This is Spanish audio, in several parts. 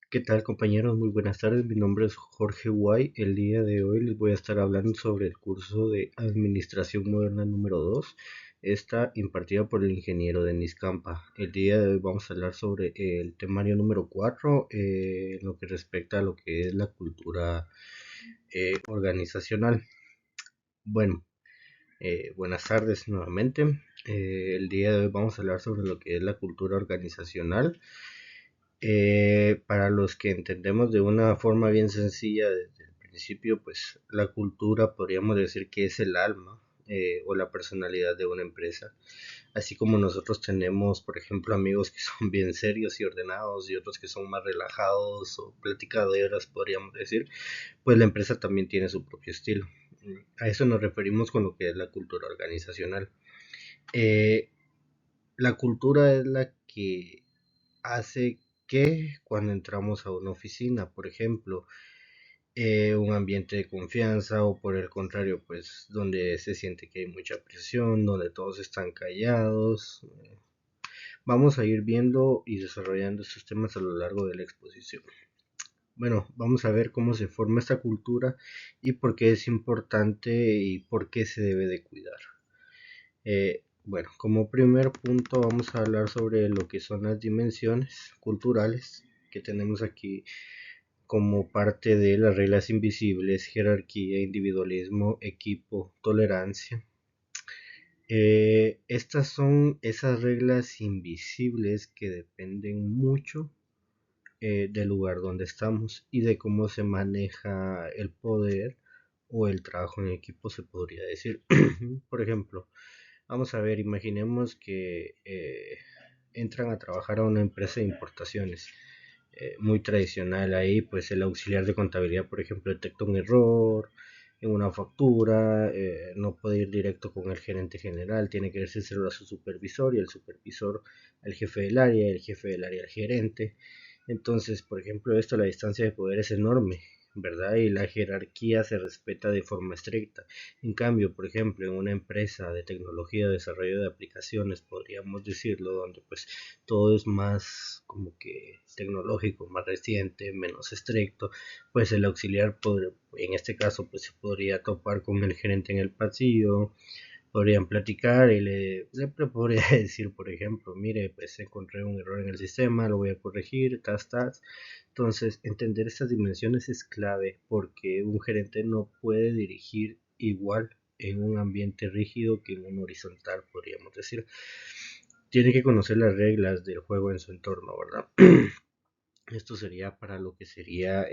¿Qué tal, compañeros? Muy buenas tardes. Mi nombre es Jorge Guay. El día de hoy les voy a estar hablando sobre el curso de Administración Moderna número 2. Está impartida por el ingeniero Denis Campa. El día de hoy vamos a hablar sobre el temario número 4, lo que respecta a lo que es la cultura organizacional. Bueno, buenas tardes nuevamente. El día de hoy vamos a hablar sobre lo que es la cultura organizacional. Para los que entendemos de una forma bien sencilla desde el principio, pues la cultura podríamos decir que es el alma o la personalidad de una empresa. Así como nosotros tenemos, por ejemplo, amigos que son bien serios y ordenados y otros que son más relajados o platicaderas, podríamos decir, pues la empresa también tiene su propio estilo. A eso nos referimos con lo que es la cultura organizacional. Eh, la cultura es la que hace que cuando entramos a una oficina, por ejemplo, un ambiente de confianza o por el contrario, pues donde se siente que hay mucha presión, donde todos están callados. Vamos a ir viendo y desarrollando estos temas a lo largo de la exposición. Bueno, vamos a ver cómo se forma esta cultura y por qué es importante y por qué se debe de cuidar. Bueno, como primer punto vamos a hablar sobre lo que son las dimensiones culturales que tenemos aquí como parte de las reglas invisibles, jerarquía, individualismo, equipo, tolerancia. Estas son esas reglas invisibles que dependen mucho del lugar donde estamos y de cómo se maneja el poder o el trabajo en equipo, se podría decir. Por ejemplo, vamos a ver, imaginemos que entran a trabajar a una empresa de importaciones muy tradicional. Ahí pues el auxiliar de contabilidad, por ejemplo, detecta un error en una factura, no puede ir directo con el gerente general, tiene que decírselo a su supervisor y el supervisor al jefe del área, el jefe del área al gerente. Entonces, por ejemplo, esto, la distancia de poder es enorme, ¿verdad? Y la jerarquía se respeta de forma estricta. En cambio, por ejemplo, en una empresa de tecnología, desarrollo de aplicaciones, podríamos decirlo, donde pues todo es más como que tecnológico, más reciente, menos estricto, pues el auxiliar, en este caso, pues se podría topar con el gerente en el pasillo, podrían platicar y le podría decir, por ejemplo, mire, pues encontré un error en el sistema, lo voy a corregir, tas, tas. Entonces, entender estas dimensiones es clave porque un gerente no puede dirigir igual en un ambiente rígido que en un horizontal, podríamos decir. Tiene que conocer las reglas del juego en su entorno, ¿verdad? Esto sería para lo que sería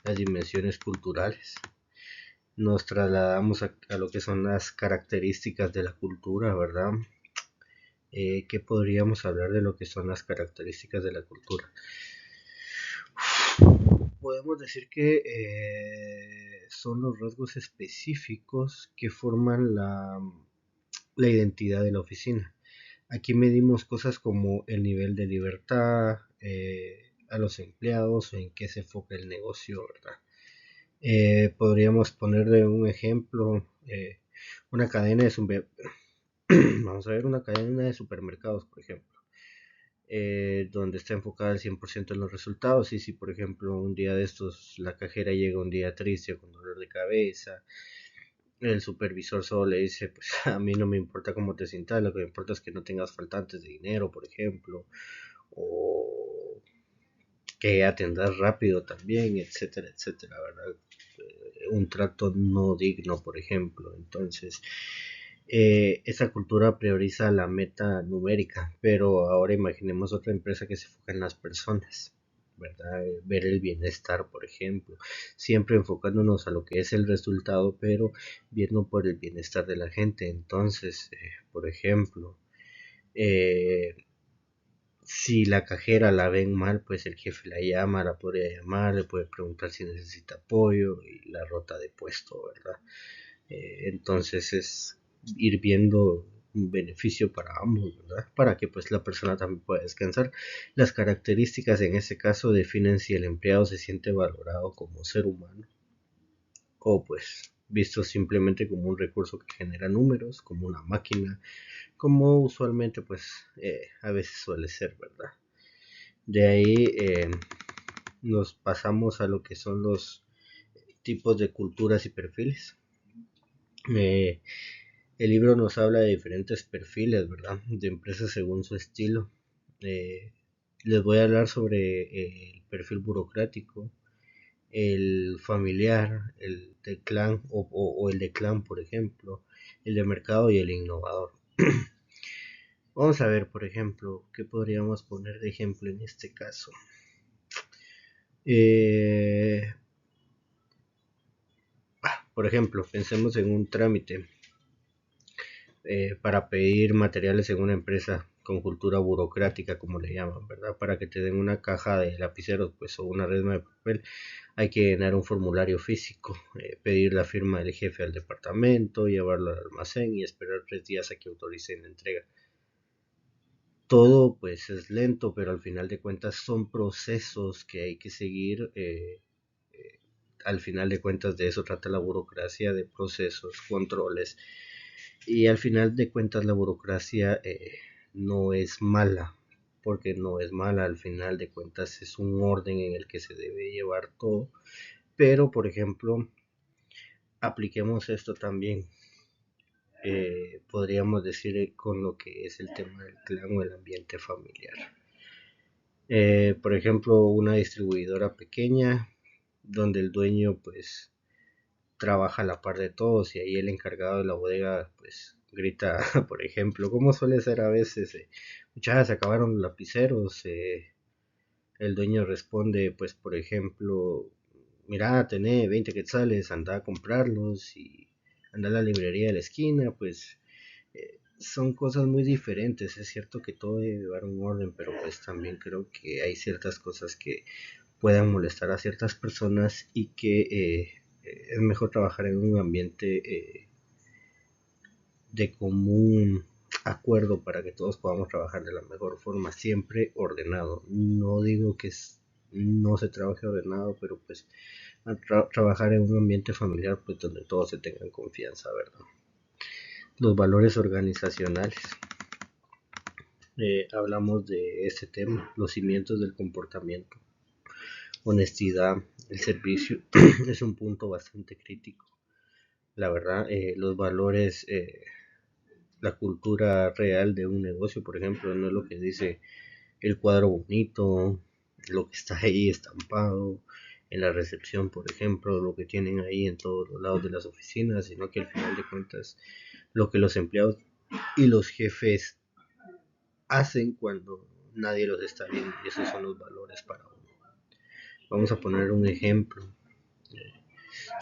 las dimensiones culturales. Nos trasladamos a lo que son las características de la cultura, ¿verdad? ¿Qué podríamos hablar de lo que son las características de la cultura? Podemos decir que son los rasgos específicos que forman la identidad de la oficina. Aquí medimos cosas como el nivel de libertad a los empleados o en qué se enfoca el negocio, ¿verdad? Podríamos ponerle un ejemplo, una cadena de vamos a ver una cadena de supermercados, por ejemplo, donde está enfocada al 100% en los resultados. Y si, por ejemplo, un día de estos la cajera llega un día triste con dolor de cabeza, el supervisor solo le dice, pues a mí no me importa cómo te sientas, lo que me importa es que no tengas faltantes de dinero, por ejemplo, o que atendas rápido también, etcétera, etcétera, ¿verdad? Un trato no digno, por ejemplo. Entonces, esa cultura prioriza la meta numérica, pero ahora imaginemos otra empresa que se enfoca en las personas, ¿verdad? Ver el bienestar, por ejemplo, siempre enfocándonos a lo que es el resultado, pero viendo por el bienestar de la gente. Entonces, por ejemplo, eh, si la cajera la ven mal, pues el jefe la llama, la podría llamar, le puede preguntar si necesita apoyo y la rota de puesto, ¿verdad? Entonces es ir viendo un beneficio para ambos, ¿verdad? Para que pues la persona también pueda descansar. Las características en este caso definen si el empleado se siente valorado como ser humano o pues visto simplemente como un recurso que genera números, como una máquina, como usualmente pues a veces suele ser, ¿verdad? De ahí nos pasamos a lo que son los tipos de culturas y perfiles. Eh, el libro nos habla de diferentes perfiles, ¿verdad? De empresas según su estilo. Eh, Les voy a hablar sobre el perfil burocrático, el familiar, el de clan o el de clan, por ejemplo, el de mercado y el innovador. Vamos a ver, por ejemplo, qué podríamos poner de ejemplo en este caso. Eh, por ejemplo, pensemos en un trámite para pedir materiales en una empresa con cultura burocrática, como le llaman, ¿verdad? Para que te den una caja de lapiceros, pues, o una resma de papel, hay que llenar un formulario físico, pedir la firma del jefe al departamento, llevarlo al almacén y esperar 3 días a que autoricen la entrega. Todo pues es lento, pero al final de cuentas son procesos que hay que seguir. Al final de cuentas de eso trata la burocracia, de procesos, controles. Y al final de cuentas la burocracia no es mala, porque no es mala, al final de cuentas es un orden en el que se debe llevar todo. Pero, por ejemplo, apliquemos esto también, podríamos decir, con lo que es el tema del clan o el ambiente familiar. Por ejemplo, una distribuidora pequeña donde el dueño pues trabaja a la par de todos y ahí el encargado de la bodega pues grita, por ejemplo, como suele ser a veces, muchachas, se acabaron los lapiceros, el dueño responde pues por ejemplo, mira, tenés 20 quetzales, anda a comprarlos y anda a la librería de la esquina, pues son cosas muy diferentes. Es cierto que todo debe llevar un orden, pero pues también creo que hay ciertas cosas que puedan molestar a ciertas personas y que es mejor trabajar en un ambiente de común acuerdo para que todos podamos trabajar de la mejor forma, siempre ordenado. No digo que no se trabaje ordenado, pero pues trabajar en un ambiente familiar pues donde todos se tengan confianza, ¿verdad? Los valores organizacionales. Hablamos de este tema, los cimientos del comportamiento, honestidad, el servicio es un punto bastante crítico. La verdad, los valores, la cultura real de un negocio, por ejemplo, no es lo que dice el cuadro bonito, lo que está ahí estampado en la recepción, por ejemplo, lo que tienen ahí en todos los lados de las oficinas, sino que al final de cuentas lo que los empleados y los jefes hacen cuando nadie los está viendo, y esos son los valores para uno. Vamos a poner un ejemplo.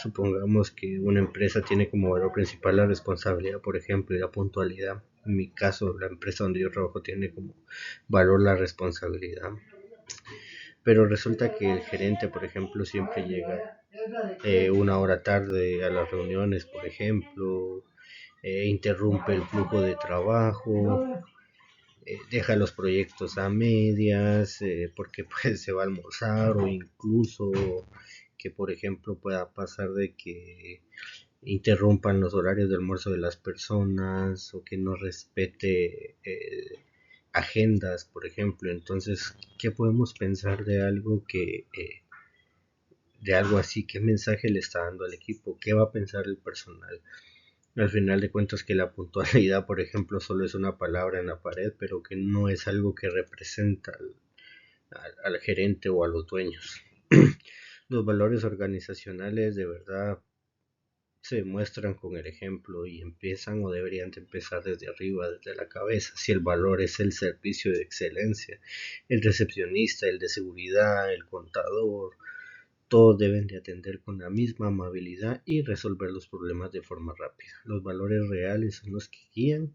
Supongamos que una empresa tiene como valor principal la responsabilidad, por ejemplo, y la puntualidad. En mi caso, la empresa donde yo trabajo tiene como valor la responsabilidad. Pero resulta que el gerente, por ejemplo, siempre llega 1 hora tarde a las reuniones, por ejemplo, interrumpe el flujo de trabajo, deja los proyectos a medias, porque pues se va a almorzar, o incluso que por ejemplo pueda pasar de que interrumpan los horarios de almuerzo de las personas, o que no respete agendas, por ejemplo. Entonces, ¿qué podemos pensar de algo de algo así? ¿Qué mensaje le está dando al equipo? ¿Qué va a pensar el personal? Al final de cuentas, que la puntualidad, por ejemplo, solo es una palabra en la pared, pero que no es algo que representa al gerente o a los dueños. Los valores organizacionales de verdad se muestran con el ejemplo, y empiezan o deberían de empezar desde arriba, desde la cabeza. Si el valor es el servicio de excelencia, el recepcionista, el de seguridad, el contador, todos deben de atender con la misma amabilidad y resolver los problemas de forma rápida. Los valores reales son los que guían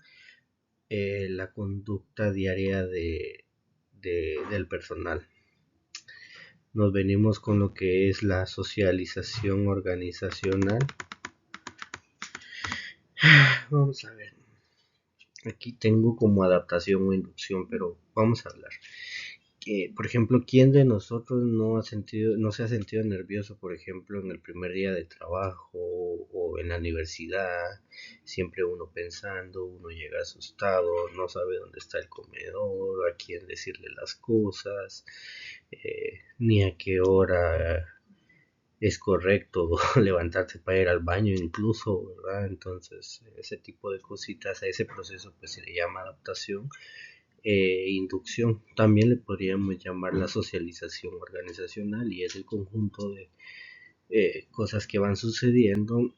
la conducta diaria del personal. Nos venimos con lo que es la socialización organizacional. Vamos a ver. Aquí tengo como adaptación o inducción, pero vamos a hablar. Por ejemplo, ¿quién de nosotros no se ha sentido nervioso, por ejemplo, en el primer día de trabajo o en la universidad? Siempre uno pensando, uno llega asustado, no sabe dónde está el comedor, a quién decirle las cosas, ni a qué hora es correcto levantarse para ir al baño incluso, ¿verdad? Entonces, ese tipo de cositas, a ese proceso pues se le llama adaptación. Inducción también le podríamos llamar la socialización organizacional, y es el conjunto de cosas que van sucediendo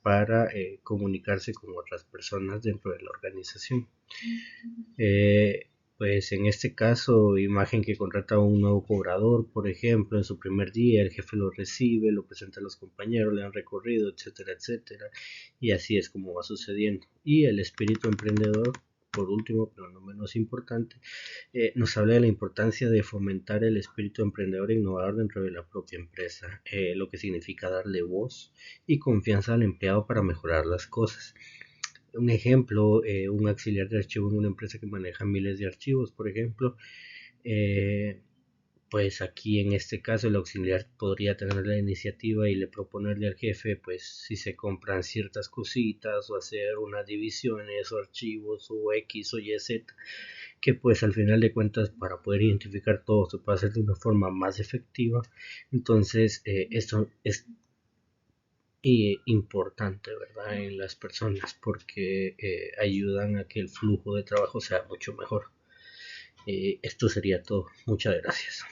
para comunicarse con otras personas dentro de la organización. Pues en este caso, imagen que contrata a un nuevo cobrador, por ejemplo, en su primer día, el jefe lo recibe, lo presenta a los compañeros, le han recorrido, etcétera, etcétera, y así es como va sucediendo. Y el espíritu emprendedor, por último, pero no menos importante, nos habla de la importancia de fomentar el espíritu emprendedor e innovador dentro de la propia empresa, lo que significa darle voz y confianza al empleado para mejorar las cosas. Un ejemplo, un auxiliar de archivo en una empresa que maneja miles de archivos, por ejemplo, eh, pues aquí en este caso el auxiliar podría tener la iniciativa y le proponerle al jefe, pues si se compran ciertas cositas o hacer unas divisiones o archivos o X o Y, Z, que pues al final de cuentas para poder identificar todo se puede hacer de una forma más efectiva. Entonces esto es importante, ¿verdad? En las personas, porque ayudan a que el flujo de trabajo sea mucho mejor. Esto sería todo. Muchas gracias.